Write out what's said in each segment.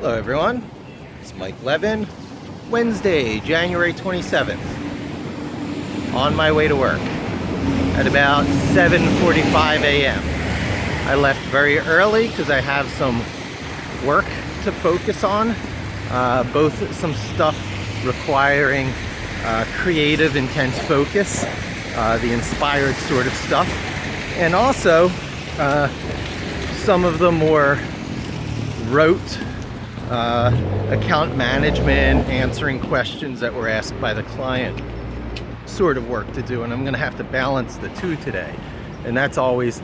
Hello everyone, it's Mike Levin. Wednesday, January 27th. On my way to work at about 7:45 a.m. I left very early because I have some work to focus on, both some stuff requiring creative, intense focus, the inspired sort of stuff, and also some of the more rote account management, answering questions that were asked by the client sort of work to do, and I'm going to have to balance the two today. And that's always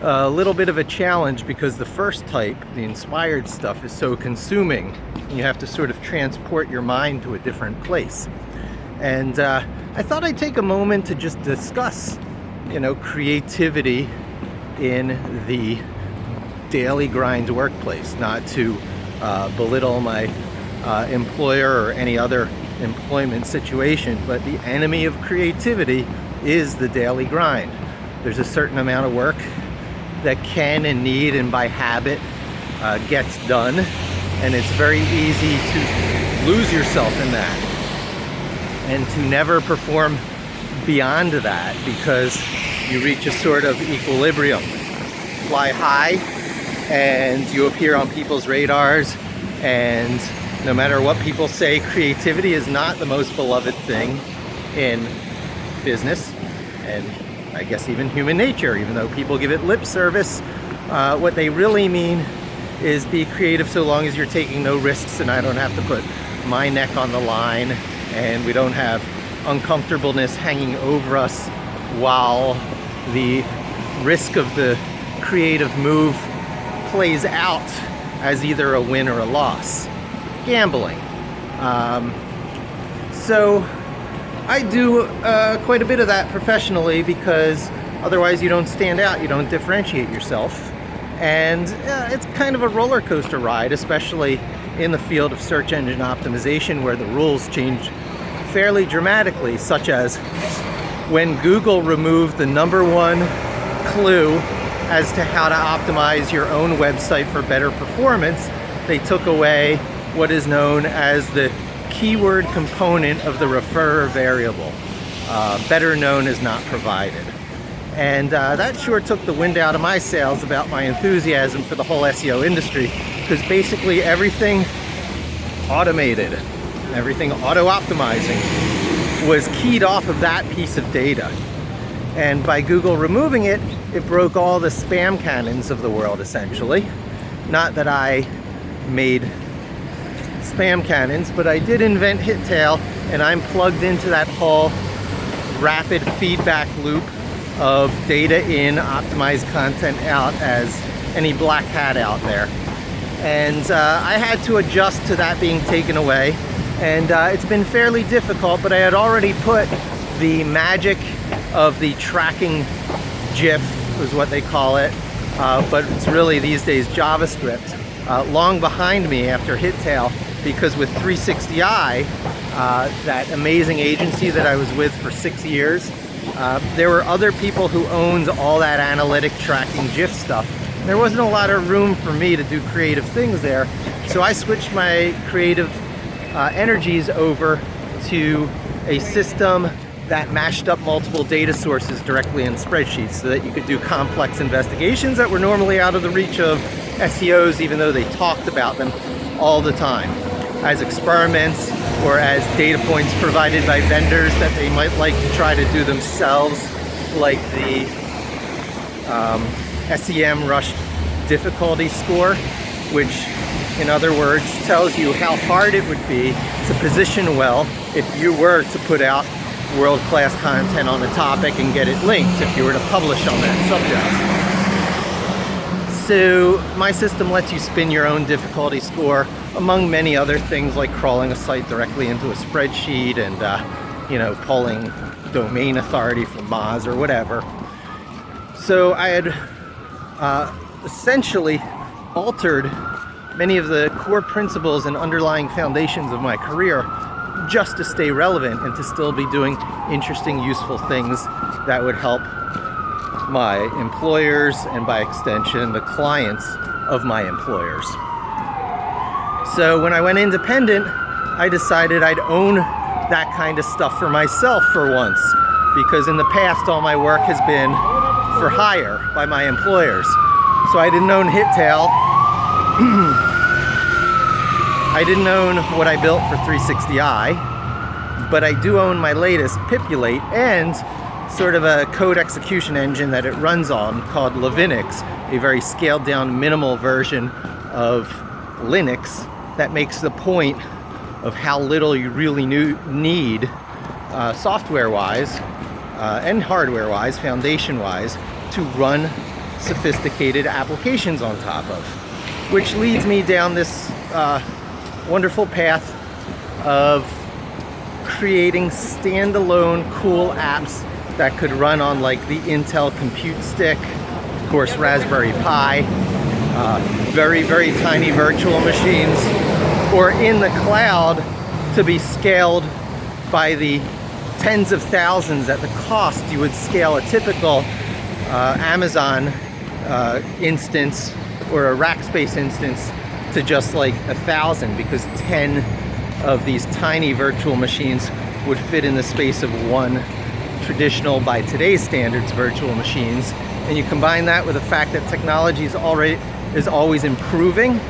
a little bit of a challenge because the first type, the inspired stuff, is so consuming. You have to sort of transport your mind to a different place. And I thought I'd take a moment to just discuss, creativity in the daily grind workplace, not to belittle my employer or any other employment situation, but the enemy of creativity is the daily grind. There's a certain amount of work that can and need and by habit gets done, and it's very easy to lose yourself in that and to never perform beyond that because you reach a sort of equilibrium, fly high, and you appear on people's radars. And no matter what people say, creativity is not the most beloved thing in business, and I guess even human nature. Even though people give it lip service, what they really mean is be creative so long as you're taking no risks and I don't have to put my neck on the line and we don't have uncomfortableness hanging over us while the risk of the creative move plays out as either a win or a loss. Gambling. So I do quite a bit of that professionally because otherwise you don't stand out, you don't differentiate yourself. And it's kind of a roller coaster ride, especially in the field of search engine optimization where the rules change fairly dramatically, such as when Google removed the #1 clue as to how to optimize your own website for better performance. They took away what is known as the keyword component of the referrer variable, better known as not provided. And that sure took the wind out of my sails about my enthusiasm for the whole SEO industry, because basically everything automated, everything auto-optimizing was keyed off of that piece of data. And by Google removing it, it broke all the spam cannons of the world, essentially. Not that I made spam cannons, but I did invent HitTail, and I'm plugged into that whole rapid feedback loop of data in, optimized content out as any black hat out there. And I had to adjust to that being taken away, and it's been fairly difficult, but I had already put the magic of the tracking GIF, is what they call it, but it's really these days JavaScript, long behind me after HitTail, because with 360i, that amazing agency that I was with for 6 years, there were other people who owned all that analytic tracking GIF stuff. There wasn't a lot of room for me to do creative things there, so I switched my creative energies over to a system that mashed up multiple data sources directly in spreadsheets so that you could do complex investigations that were normally out of the reach of SEOs, even though they talked about them all the time, as experiments or as data points provided by vendors that they might like to try to do themselves, like the SEMrush difficulty score, which in other words tells you how hard it would be to position well if you were to put out world-class content on a topic and get it linked if you were to publish on that subject. So my system lets you spin your own difficulty score, among many other things like crawling a site directly into a spreadsheet and pulling domain authority from Moz or whatever. So I had essentially altered many of the core principles and underlying foundations of my career just to stay relevant and to still be doing interesting, useful things that would help my employers and by extension the clients of my employers. So when I went independent, I decided I'd own that kind of stuff for myself for once, because in the past all my work has been for hire by my employers. So I didn't own Hittail. I didn't own what I built for 360i, but I do own my latest Pipulate and sort of a code execution engine that it runs on called Linux, a very scaled down minimal version of Linux that makes the point of how little you really need software-wise and hardware-wise, foundation-wise, to run sophisticated applications on top of. Which leads me down this wonderful path of creating standalone cool apps that could run on like the Intel Compute Stick, of course Raspberry Pi, very, very tiny virtual machines, or in the cloud to be scaled by the tens of thousands at the cost you would scale a typical Amazon instance or a Rackspace instance to just like 1,000, because 10 of these tiny virtual machines would fit in the space of one traditional, by today's standards, virtual machines. And you combine that with the fact that technology is always improving,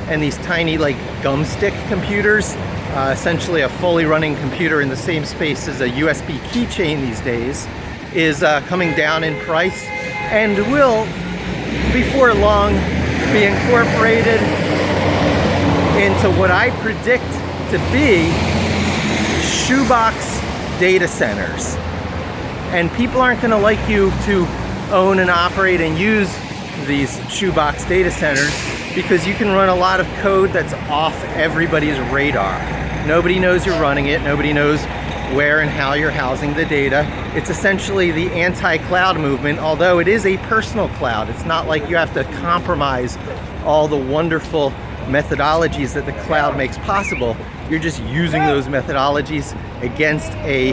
and these tiny like gum stick computers, essentially a fully running computer in the same space as a USB keychain these days, is coming down in price and will before long be incorporated into what I predict to be shoebox data centers. And people aren't going to like you to own and operate and use these shoebox data centers, because you can run a lot of code that's off everybody's radar. Nobody knows you're running it. Nobody knows where and how you're housing the data. It's essentially the anti-cloud movement, although it is a personal cloud. It's not like you have to compromise all the wonderful methodologies that the cloud makes possible. You're just using those methodologies against a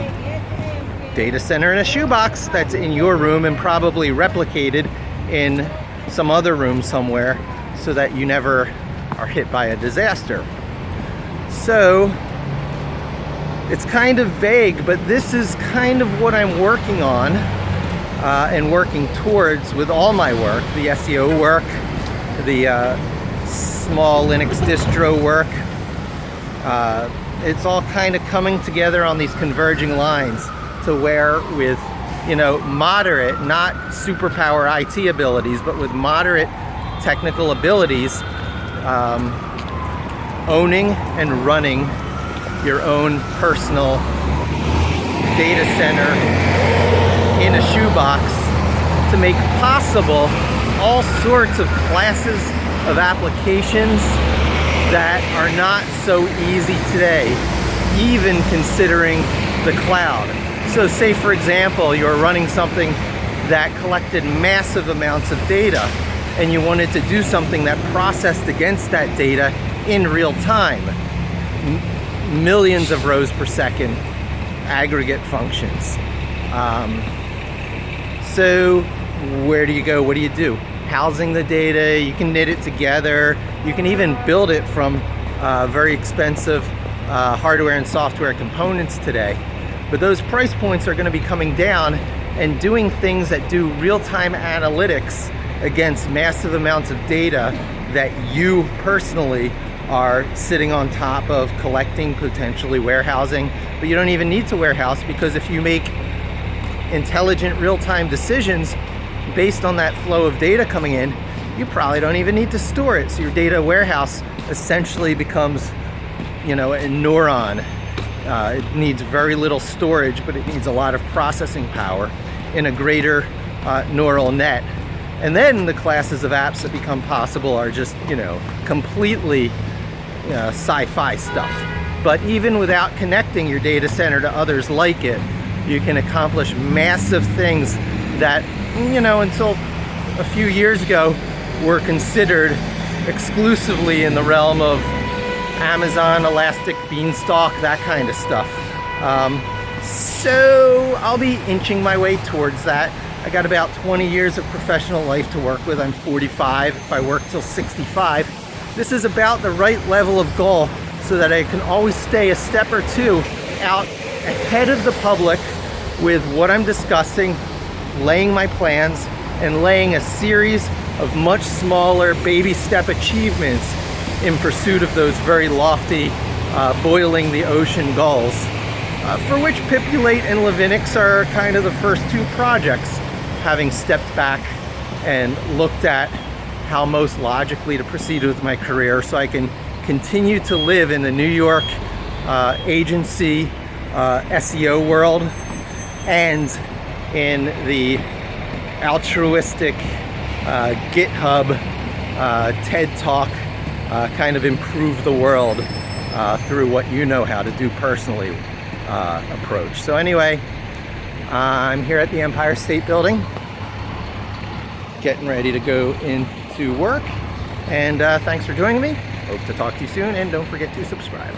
data center in a shoebox that's in your room and probably replicated in some other room somewhere, so that you never are hit by a disaster. So it's kind of vague, but this is kind of what I'm working on and working towards with all my work, the SEO work, the small Linux distro work. It's all kind of coming together on these converging lines to where with, you know, moderate, not superpower IT abilities, but with moderate technical abilities, owning and running your own personal data center in a shoebox to make possible all sorts of classes of applications that are not so easy today, even considering the cloud. So say, for example, you're running something that collected massive amounts of data, and you wanted to do something that processed against that data in real time. Millions of rows per second, aggregate functions. So where do you go? What do you do? Housing the data, you can knit it together. You can even build it from very expensive hardware and software components today. But those price points are going to be coming down, and doing things that do real-time analytics against massive amounts of data that you personally are sitting on top of, collecting, potentially warehousing. But you don't even need to warehouse, because if you make intelligent real-time decisions based on that flow of data coming in, you probably don't even need to store it. So your data warehouse essentially becomes, you know, a neuron. It needs very little storage, but it needs a lot of processing power in a greater neural net. And then the classes of apps that become possible are just, you know, completely sci-fi stuff. But even without connecting your data center to others like it, you can accomplish massive things that, you know, until a few years ago were considered exclusively in the realm of Amazon, Elastic Beanstalk, that kind of stuff. So I'll be inching my way towards that. I got about 20 years of professional life to work with. I'm 45. If I work till 65, this is about the right level of goal so that I can always stay a step or two out ahead of the public with what I'm discussing, laying my plans, and laying a series of much smaller baby step achievements in pursuit of those very lofty boiling the ocean goals, for which Pipulate and Levinix are kind of the first two projects, having stepped back and looked at how most logically to proceed with my career so I can continue to live in the New York agency SEO world and in the altruistic GitHub TED Talk kind of improve the world through what you know how to do personally approach. So anyway, I'm here at the Empire State Building, getting ready to go into work, and thanks for joining me. Hope to talk to you soon, and don't forget to subscribe.